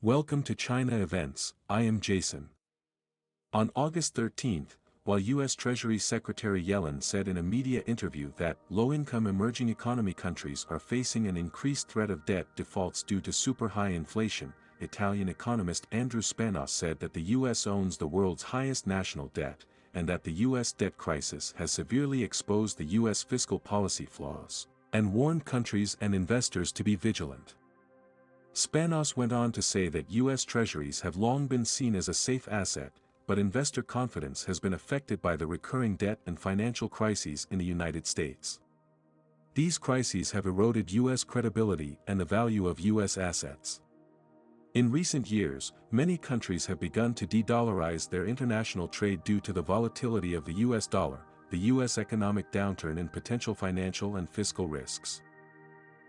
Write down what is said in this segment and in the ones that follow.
Welcome to China Events, I am Jason. On August 13, while U.S. Treasury Secretary Yellen said in a media interview that low-income emerging economy countries are facing an increased threat of debt defaults due to super-high inflation, Italian economist Andrew Spanos said that the U.S. owns the world's highest national debt, and that the U.S. debt crisis has severely exposed the U.S. fiscal policy flaws, and warned countries and investors to be vigilant. Spanos went on to say that U.S. Treasuries have long been seen as a safe asset, but investor confidence has been affected by the recurring debt and financial crises in the United States. These crises have eroded U.S. credibility and the value of U.S. assets. In recent years, many countries have begun to de-dollarize their international trade due to the volatility of the U.S. dollar, the U.S. economic downturn and potential financial and fiscal risks.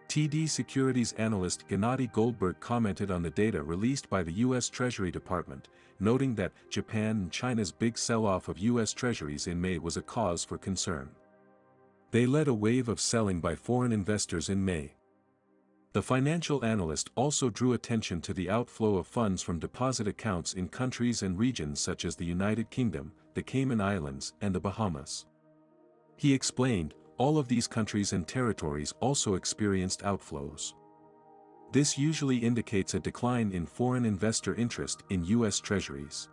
TD Securities analyst Gennady Goldberg commented on the data released by the U.S. Treasury Department, noting that Japan and China's big sell-off of U.S. Treasuries in May was a cause for concern. They led a wave of selling by foreign investors in May. The financial analyst also drew attention to the outflow of funds from deposit accounts in countries and regions such as the United Kingdom, the Cayman Islands, and the Bahamas. He explained, all of these countries and territories also experienced outflows. This usually indicates a decline in foreign investor interest in U.S. Treasuries.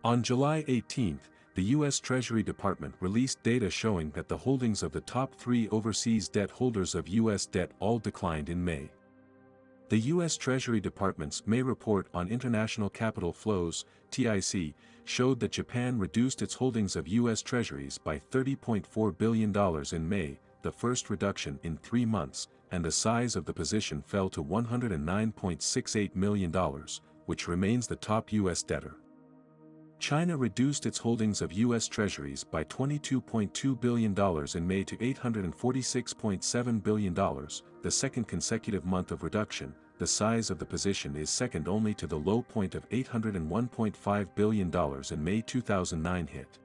On July 18, the U.S. Treasury Department released data showing that the holdings of the top 3 overseas debt holders of U.S. debt all declined in May. The U.S. Treasury Department's May report on international capital flows, TIC, showed that Japan reduced its holdings of U.S. Treasuries by $30.4 billion in May, the first reduction in 3 months, and the size of the position fell to $109.68 million, which remains the top U.S. debtor. China reduced its holdings of U.S. Treasuries by $22.2 billion in May to $846.7 billion, the second consecutive month of reduction. The size of the position is second only to the low point of $801.5 billion in May 2009 hit.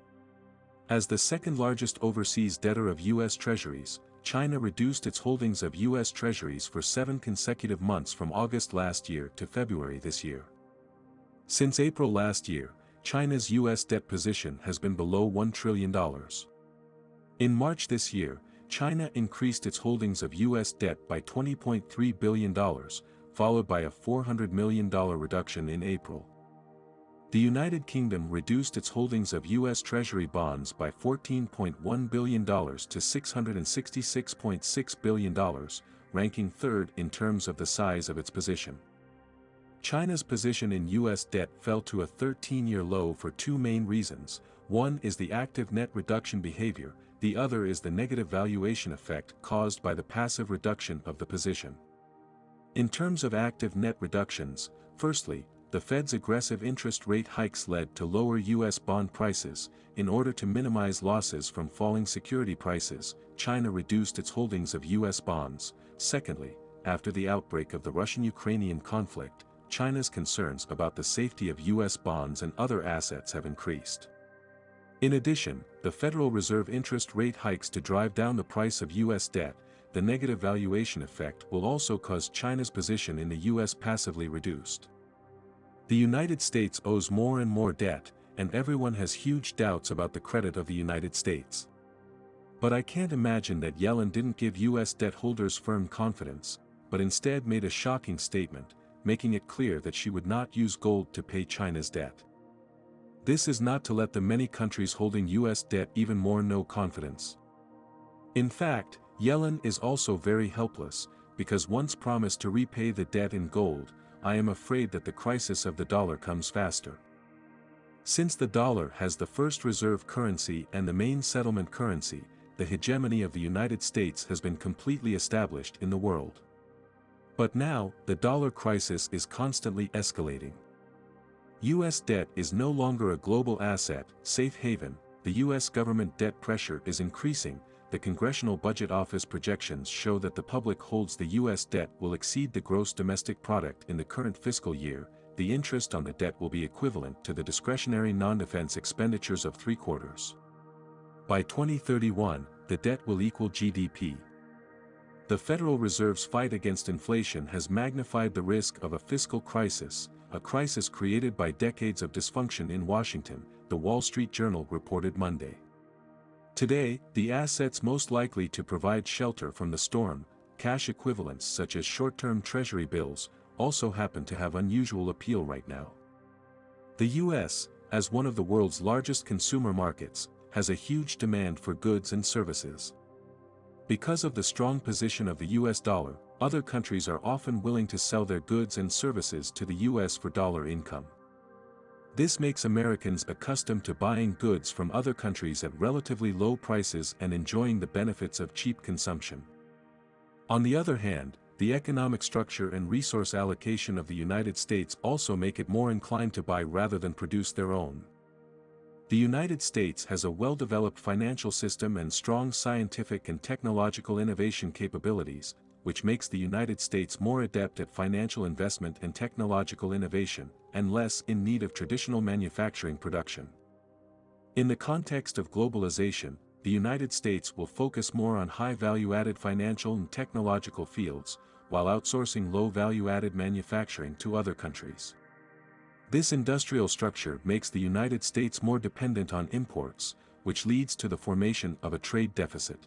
As the second largest overseas debtor of U.S. Treasuries, China reduced its holdings of U.S. Treasuries for 7 consecutive months from August last year to February this year. Since April last year, China's U.S. debt position has been below $1 trillion. In March this year, China increased its holdings of U.S. debt by $20.3 billion, followed by a $400 million reduction in April. The United Kingdom reduced its holdings of U.S. Treasury bonds by $14.1 billion to $666.6 billion, ranking third in terms of the size of its position. China's position in U.S. debt fell to a 13-year low for 2 main reasons. One is the active net reduction behavior, the other is the negative valuation effect caused by the passive reduction of the position. In terms of active net reductions, firstly, the Fed's aggressive interest rate hikes led to lower U.S. bond prices. In order to minimize losses from falling security prices, China reduced its holdings of U.S. bonds. Secondly, after the outbreak of the Russian-Ukrainian conflict, China's concerns about the safety of U.S. bonds and other assets have increased. In addition, the Federal Reserve interest rate hikes to drive down the price of U.S. debt. The negative valuation effect will also cause China's position in the U.S. passively reduced. The United States owes more and more debt, and everyone has huge doubts about the credit of the United States. But I can't imagine that Yellen didn't give U.S. debt holders firm confidence, but instead made a shocking statement, making it clear that she would not use gold to pay China's debt. This is not to let the many countries holding U.S. debt even more no confidence. In fact, Yellen is also very helpless, because once promised to repay the debt in gold, I am afraid that the crisis of the dollar comes faster. Since the dollar has the first reserve currency and the main settlement currency, the hegemony of the United States has been completely established in the world. But now, the dollar crisis is constantly escalating. U.S. debt is no longer a global asset, safe haven, the U.S. government debt pressure is increasing. The Congressional Budget Office projections show that the public holds the U.S. debt will exceed the gross domestic product in the current fiscal year. The interest on the debt will be equivalent to the discretionary non-defense expenditures of 3/4. By 2031, the debt will equal GDP. The Federal Reserve's fight against inflation has magnified the risk of a fiscal crisis, a crisis created by decades of dysfunction in Washington, the Wall Street Journal reported Monday. Today, the assets most likely to provide shelter from the storm, cash equivalents such as short-term Treasury bills, also happen to have unusual appeal right now. The U.S., as one of the world's largest consumer markets, has a huge demand for goods and services. Because of the strong position of the U.S. dollar, other countries are often willing to sell their goods and services to the U.S. for dollar income. This makes Americans accustomed to buying goods from other countries at relatively low prices and enjoying the benefits of cheap consumption. On the other hand, the economic structure and resource allocation of the United States also make it more inclined to buy rather than produce their own. The United States has a well-developed financial system and strong scientific and technological innovation capabilities, which makes the United States more adept at financial investment and technological innovation, and less in need of traditional manufacturing production. In the context of globalization, the United States will focus more on high-value-added financial and technological fields, while outsourcing low-value-added manufacturing to other countries. This industrial structure makes the United States more dependent on imports, which leads to the formation of a trade deficit.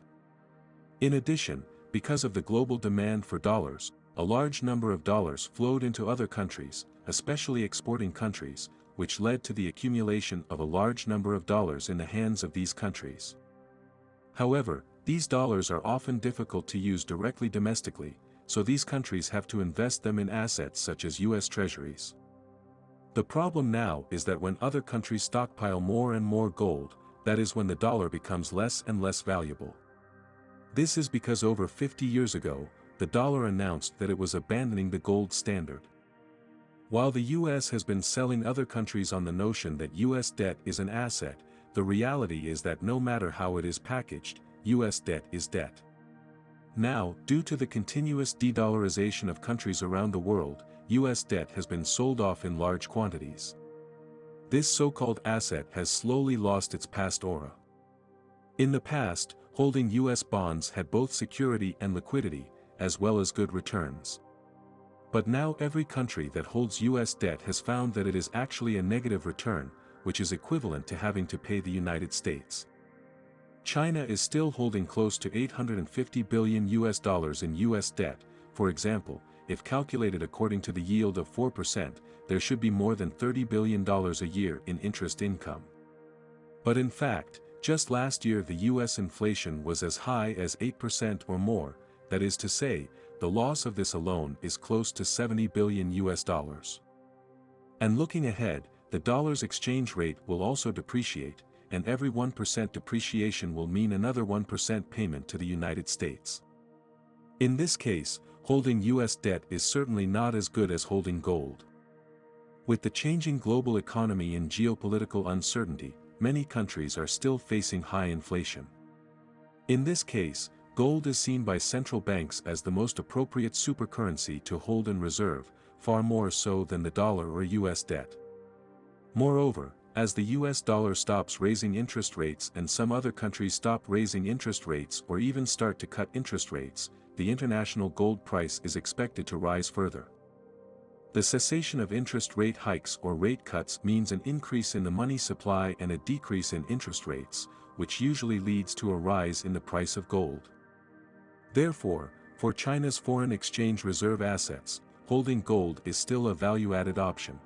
In addition, because of the global demand for dollars, a large number of dollars flowed into other countries, especially exporting countries, which led to the accumulation of a large number of dollars in the hands of these countries. However, these dollars are often difficult to use directly domestically, so these countries have to invest them in assets such as U.S. Treasuries. The problem now is that when other countries stockpile more and more gold, that is when the dollar becomes less and less valuable. This is because over 50 years ago, the dollar announced that it was abandoning the gold standard. While the U.S. has been selling other countries on the notion that U.S. debt is an asset, the reality is that no matter how it is packaged, U.S. debt is debt. Now, due to the continuous de-dollarization of countries around the world, U.S. debt has been sold off in large quantities. This so-called asset has slowly lost its past aura. In the past, holding U.S. bonds had both security and liquidity, as well as good returns. But now every country that holds U.S. debt has found that it is actually a negative return, which is equivalent to having to pay the United States. China is still holding close to $850 billion in U.S. debt. For example, if calculated according to the yield of 4%, there should be more than $30 billion a year in interest income. But in fact, just last year the U.S. inflation was as high as 8% or more, that is to say, the loss of this alone is close to $70 billion. And looking ahead, the dollar's exchange rate will also depreciate, and every 1% depreciation will mean another 1% payment to the United States. In this case, holding U.S. debt is certainly not as good as holding gold. With the changing global economy and geopolitical uncertainty, many countries are still facing high inflation. In this case, gold is seen by central banks as the most appropriate supercurrency to hold and reserve, far more so than the dollar or U.S. debt. Moreover, as the U.S. dollar stops raising interest rates and some other countries stop raising interest rates or even start to cut interest rates, the international gold price is expected to rise further. The cessation of interest rate hikes or rate cuts means an increase in the money supply and a decrease in interest rates, which usually leads to a rise in the price of gold. Therefore, for China's foreign exchange reserve assets, holding gold is still a value-added option.